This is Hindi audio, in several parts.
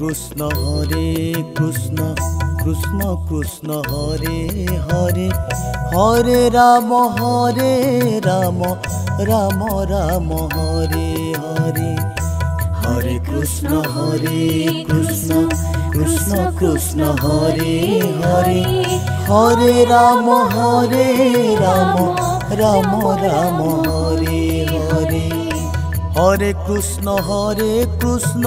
कृष्ण कृष्ण कृष्ण हरे हरे हरे राम राम राम हरे हरे हरे कृष्ण कृष्ण कृष्ण हरे हरे हरे राम राम राम हरे हरे हरे कृष्ण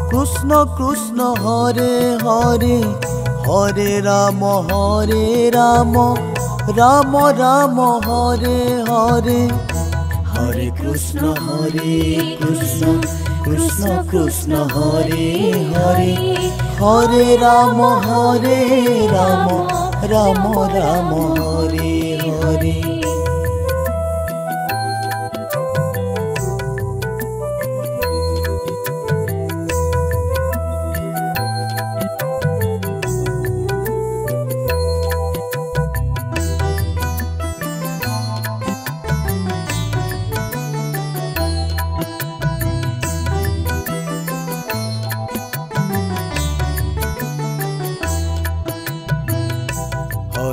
कृष्ण कृष्ण हरे हरे हरे राम राम राम हरे हरे हरे कृष्ण कृष्ण कृष्ण हरे हरे हरे राम राम राम हरे हरे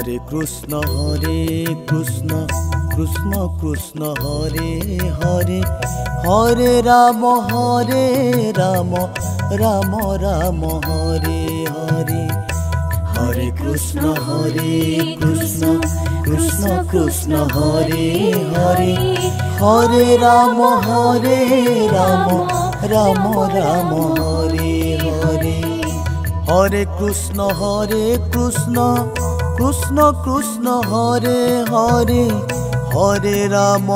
हरे कृष्ण कृष्ण कृष्ण हरे हरे हरे राम राम राम हरे हरे हरे कृष्ण कृष्ण हरे हरे हरे राम राम राम हरे हरे हरे कृष्ण कृष्ण कृष्ण हरे हरे हरे राम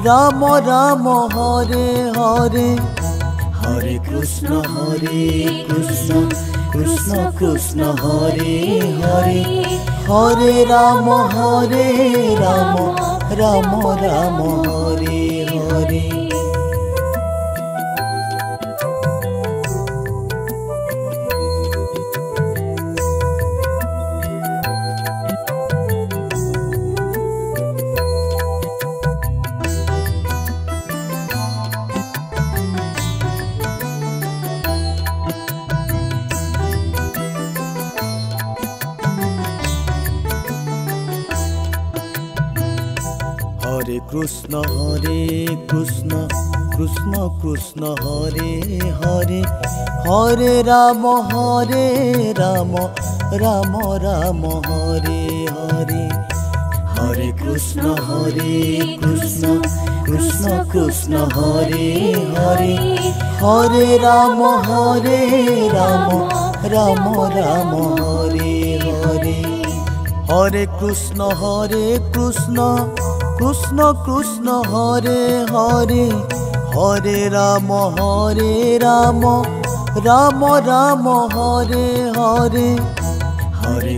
राम राम हरे हरे हरे कृष्ण कृष्ण हरे हरे हरे राम राम राम हरे हरे हरे कृष्ण कृष्ण हरे हरे हरे राम राम राम हरे हरे हरे कृष्ण कृष्ण हरे हरे हरे राम राम राम हरे हरे हरे कृष्ण कृष्ण हरे हरे हरे राम राम राम हरे हरे हरे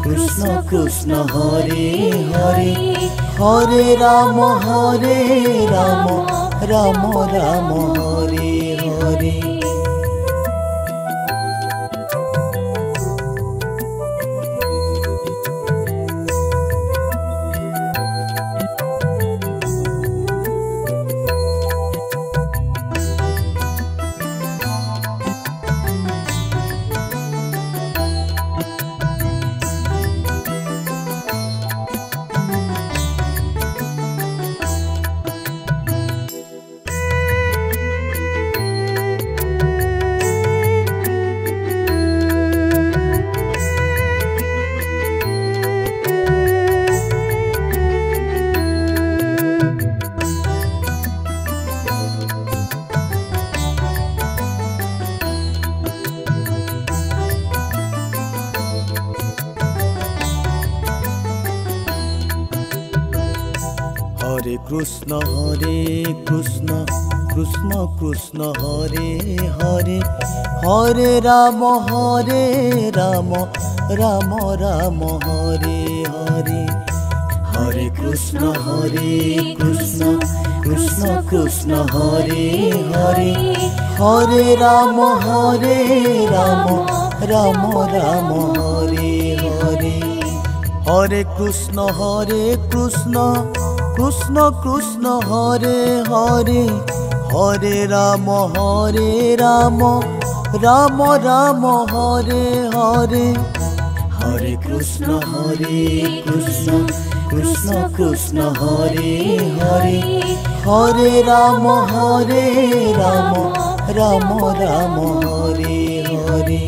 कृष्ण कृष्ण हरे हरे हरे राम राम राम हरे हरे हरे कृष्ण कृष्ण हरे हरे हरे राम राम राम हरे हरे हरे कृष्ण कृष्ण हरे हरे हरे राम राम राम हरे हरे हरे कृष्ण कृष्ण कृष्ण हरे हरे হরে রাম রাম রাম হরে হরে, হরে কৃষ্ণ কৃষ্ণ কৃষ্ণ হরে হরে, হরে রাম রাম রাম হরে হরে।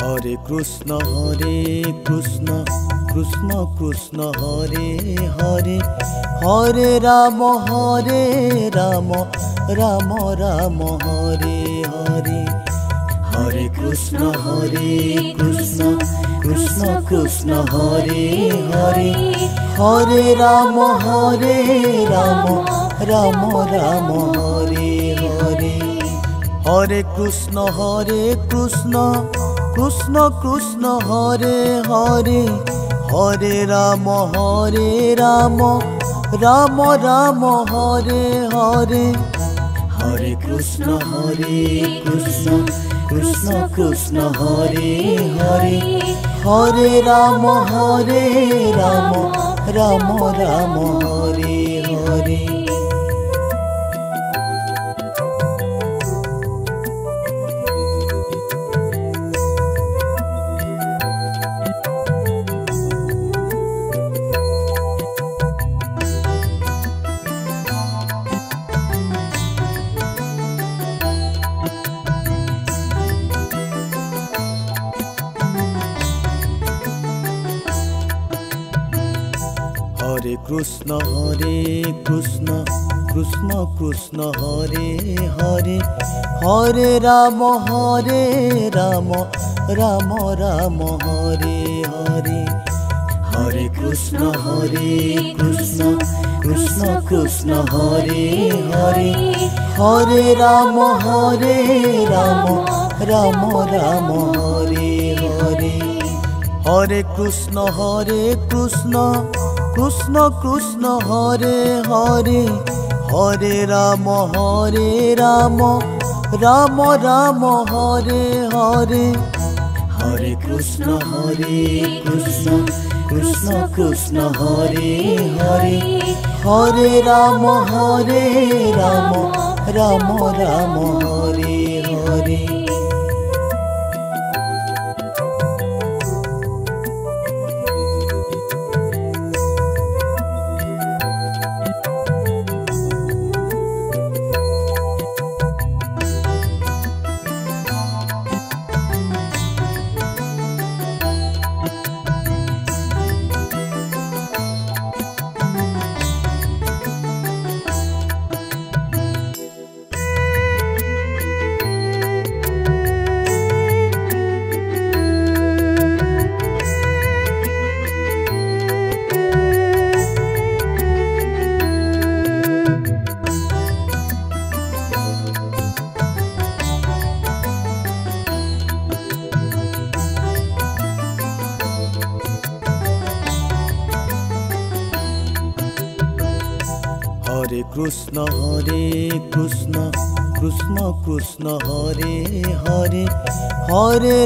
হরে কৃষ্ণ কৃষ্ণ কৃষ্ণ হরে হরে, হরে রাম রাম রাম হরে হরে, হরে কৃষ্ণ কৃষ্ণ কৃষ্ণ হরে হরে, হরে রাম রাম রাম হরে হরে, হরে কৃষ্ণ কৃষ্ণ কৃষ্ণ কৃষ্ণ হরে হরে, হরে রাম রাম রাম হরে হরে, হরে কৃষ্ণ কৃষ্ণ কৃষ্ণ হরে হরে, হরে রাম রাম রাম হরে হরে। হরে কৃষ্ণ কৃষ্ণ কৃষ্ণ হরে হরে, হরে রাম রাম রাম হরে হরে, হরে কৃষ্ণ কৃষ্ণ কৃষ্ণ হরে হরে, হরে রাম রাম রাম হরে হরে, হরে কৃষ্ণ কৃষ্ণ কৃষ্ণ কৃষ্ণ হরে হরে, হরে রাম রাম রাম হরে হরে, হরে কৃষ্ণ কৃষ্ণ কৃষ্ণ হরে হরে, হরে রাম রাম রাম হরে হরে। হরে কৃষ্ণ কৃষ্ণ কৃষ্ণ হরে হরে, হরে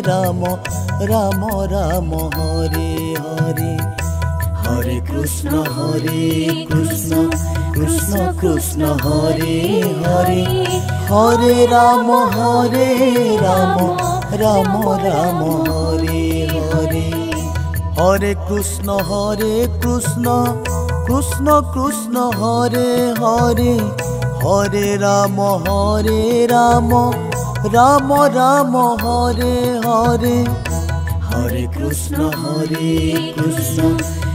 রাম রাম রাম হরে হরে, হরে কৃষ্ণ কৃষ্ণ কৃষ্ণ হরে হরে, হরে রাম রাম রাম হরে হরে, হরে কৃষ্ণ কৃষ্ণ কৃষ্ণ কৃষ্ণ হরে হরে, হরে রাম রাম রাম হরে হরে, হরে কৃষ্ণ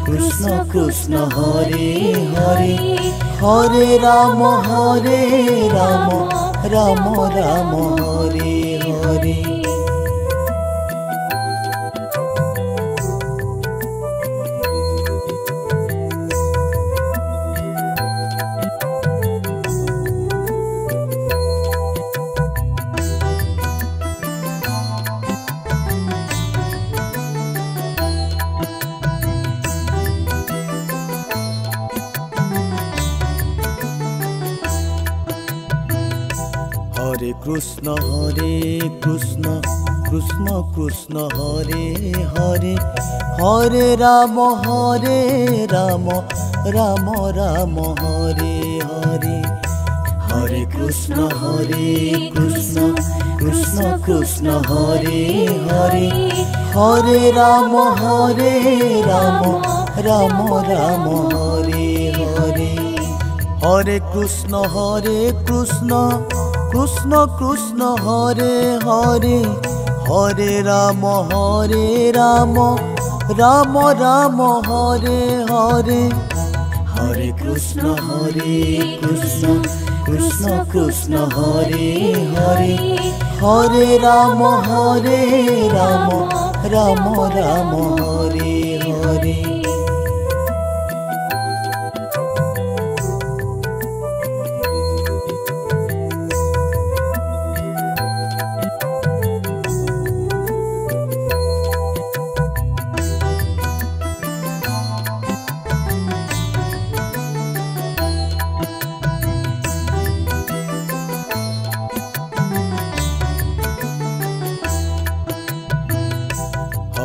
কৃষ্ণ কৃষ্ণ হরে হরে, হরে রাম রাম রাম হরে হরে। कृष्ण कृष्ण कृष्ण हरे हरे हरे राम राम राम हरे हरे हरे कृष्ण कृष्ण कृष्ण हरे हरे हरे राम राम राम हरे हरे हरे कृष्ण कृष्ण कृष्ण हरे हरे हरे राम राम राम हरे हरे हरे कृष्ण कृष्ण कृष्ण हरे हरे हरे राम राम राम हरे हरे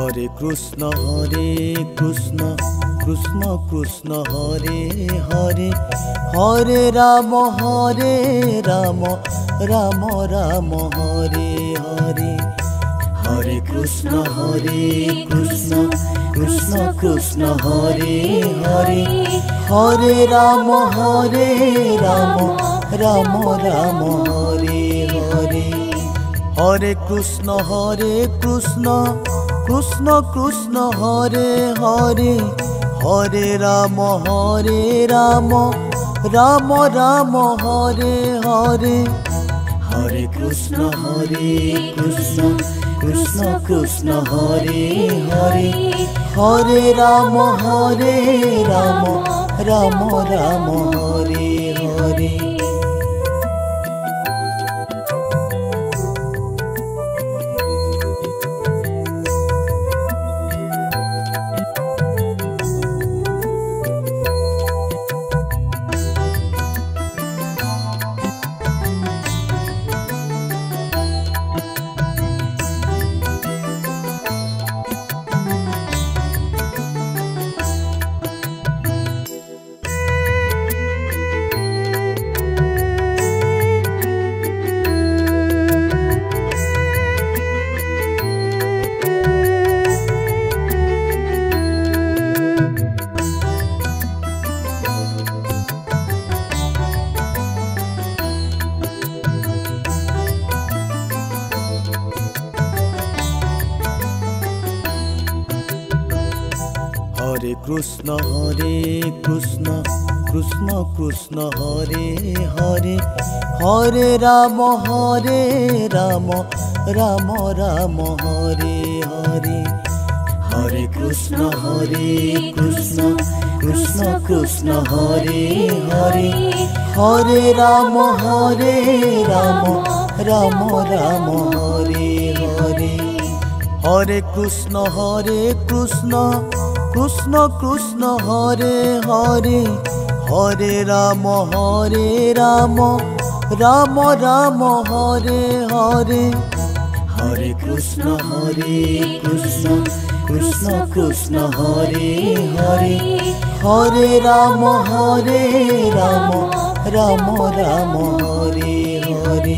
हरे कृष्ण कृष्ण कृष्ण हरे हरे हरे राम राम राम हरे हरे हरे कृष्ण कृष्ण हरे हरे हरे राम राम राम हरे हरे हरे कृष्ण कृष्ण कृष्ण हरे हरे हरे राम राम राम हरे हरे हरे कृष्ण कृष्ण हरे हरे हरे राम राम राम हरे हरे हरे कृष्ण कृष्ण हरे हरे हरे राम राम राम हरे हरे हरे कृष्ण कृष्ण हरे हरे हरे राम राम राम हरे हरे हरे कृष्ण कृष्ण हरे हरे हरे राम राम राम हरे हरे हरे कृष्ण कृष्ण हरे हरे हरे राम राम राम हरे हरे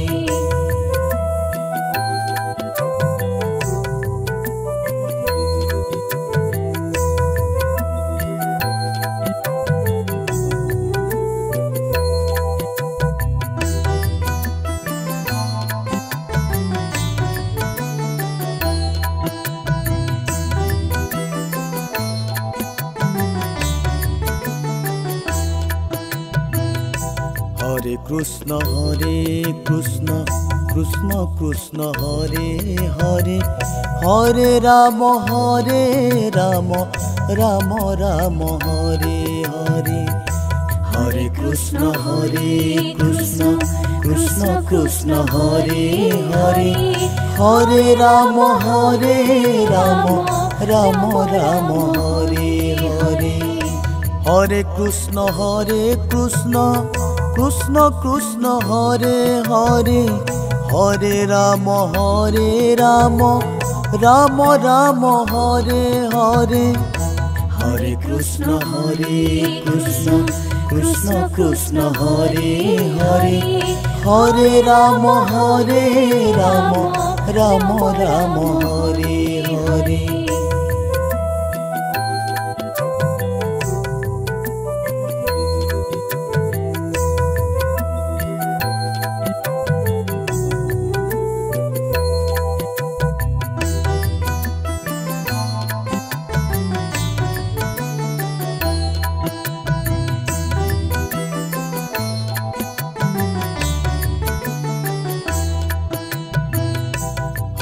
हरे कृष्ण कृष्ण हरे हरे हरे राम राम राम हरे हरे हरे कृष्ण कृष्ण हरे हरे हरे राम राम राम हरे हरे हरे कृष्ण कृष्ण कृष्ण हरे हरे हरे राम राम राम हरे हरे हरे कृष्ण कृष्ण कृष्ण हरे हरे हरे राम राम राम हरे हरे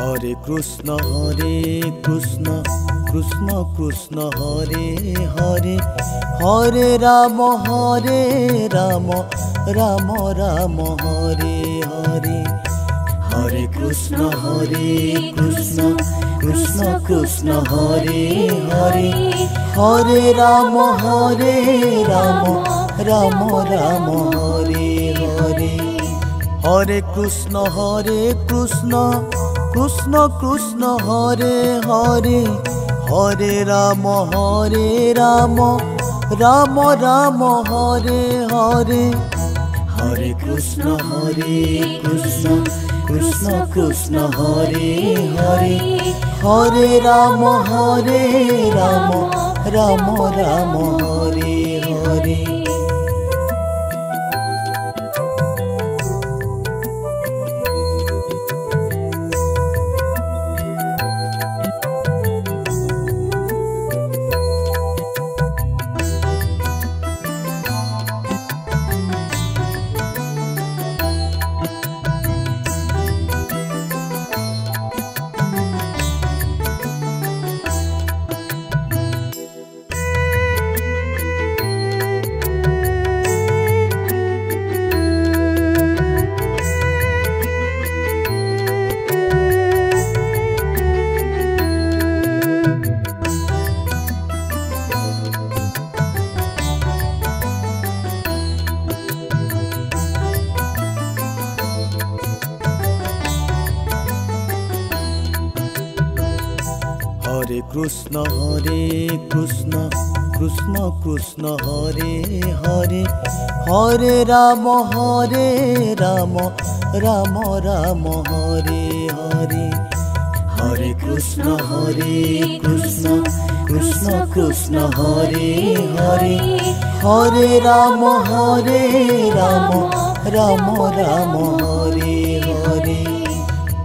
हरे कृष्ण कृष्ण कृष्ण हरे हरे हरे राम राम राम हरे हरे हरे कृष्ण कृष्ण कृष्ण हरे हरे हरे राम राम राम हरे हरे हरे कृष्ण कृष्ण कृष्ण हरे हरे हरे राम राम राम हरे हरे हरे कृष्ण कृष्ण हरे हरे हरे राम राम राम हरे हरे हरे कृष्ण कृष्ण हरे हरे हरे राम राम राम हरे हरे हरे कृष्ण कृष्ण हरे हरे हरे राम राम राम हरे हरे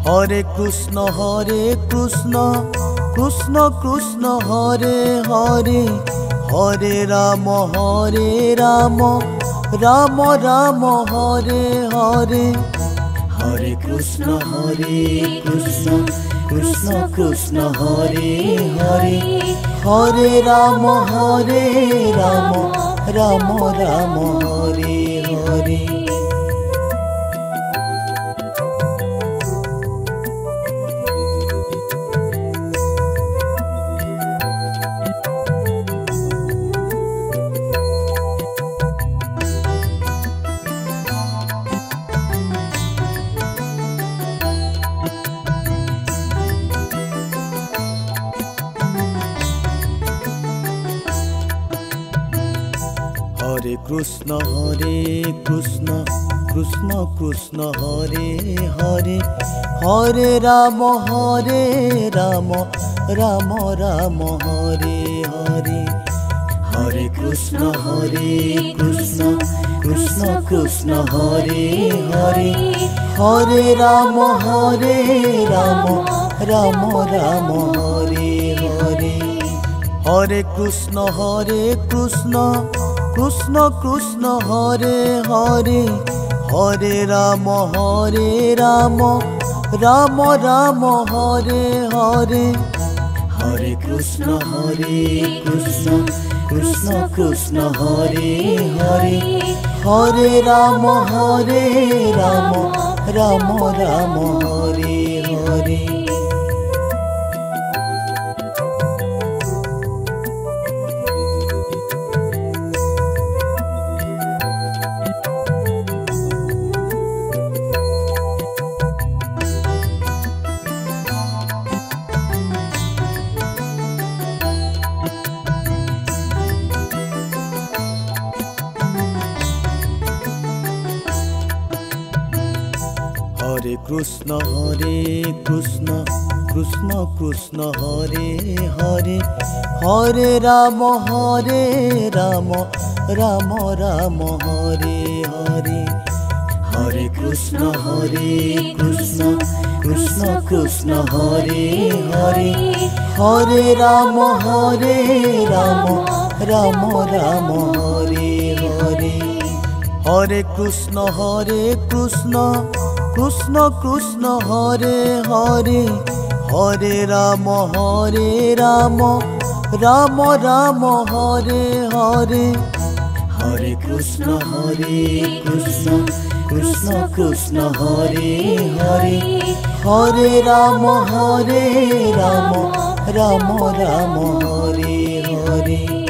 हरे कृष्ण कृष्ण कृष्ण हरे हरे हरे राम राम राम हरे हरे हरे कृष्ण कृष्ण हरे हरे हरे राम राम राम हरे हरे हरे कृष्ण कृष्ण हरे हरे हरे राम राम राम हरे हरे हरे कृष्ण कृष्ण हरे हरे हरे राम राम राम हरे हरे हरे कृष्ण कृष्ण कृष्ण हरे हरे हरे राम राम राम हरे हरे हरे कृष्ण कृष्ण हरे हरे हरे राम राम राम हरे हरे कृष्ण कृष्ण कृष्ण हरे हरे हरे राम राम राम हरे हरे हरे कृष्ण कृष्ण कृष्ण हरे हरे हरे राम राम राम हरे हरे हरे कृष्ण कृष्ण कृष्ण हरे हरे हरे राम राम राम हरे हरे हरे कृष्ण कृष्ण कृष्ण हरे हरे हरे राम राम राम हरे हरे।